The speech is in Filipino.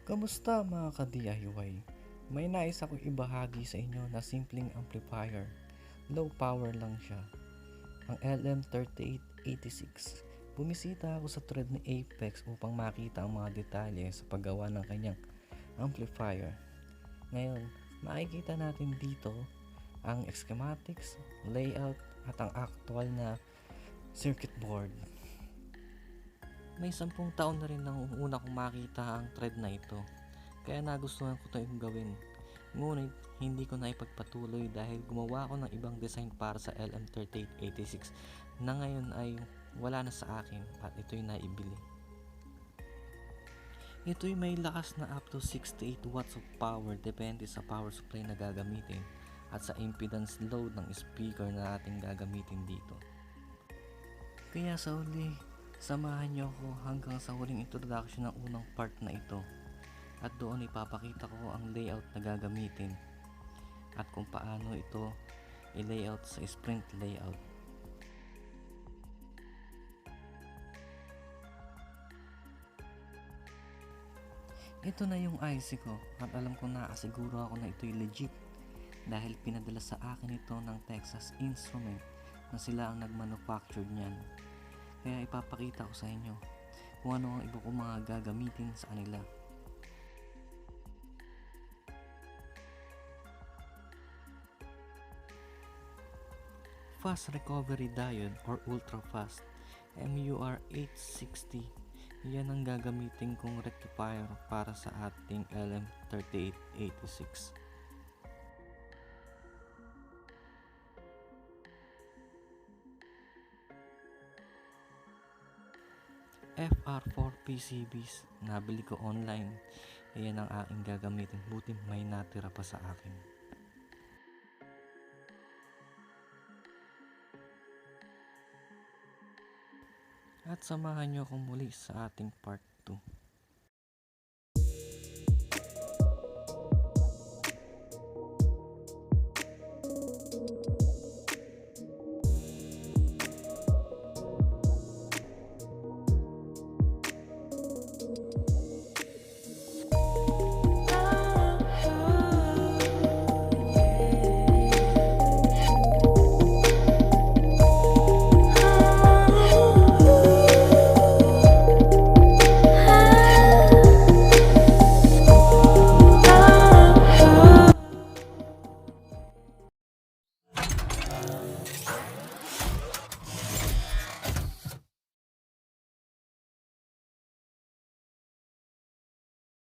Kamusta mga ka-DIY? May nais akong ibahagi sa inyo na simpleng amplifier. Low power lang siya. Ang LM3886. Bumisita ako sa thread ni Apex upang makita ang mga detalye sa paggawa ng kanyang amplifier. Ngayon, makikita natin dito ang schematics, layout at ang actual na circuit board. May 10 taon na rin nang una kong makita ang thread na ito, kaya nagustuhan ko ito gawin. Ngunit hindi ko na ipagpatuloy dahil gumawa ako ng ibang design para sa LM3886 na ngayon ay wala na sa akin at ito'y naibili. Ito'y may lakas na up to 68 watts of power depende sa power supply na gagamitin at sa impedance load ng speaker na ating gagamitin dito. Kaya sa uli, samahan niyo ako hanggang sa huling introduction ng unang part na ito at doon ipapakita ko ang layout na gagamitin at kung paano ito i-layout sa sprint layout. Ito na yung IC ko at alam ko na asiguro ako na ito'y legit dahil pinadala sa akin ito ng Texas Instrument na sila ang nagmanufacture niyan. Kaya ipapakita ko sa inyo kung ano ang iba kong mga gagamitin sa kanila. Fast recovery diode or ultra fast MUR860. Yan ang gagamitin kong rectifier para sa ating LM3886. FR4 PCBs, nabili ko online. Ayan ang aking gagamitin, buti may natira pa sa akin. At samahan nyo akong muli sa ating part 2.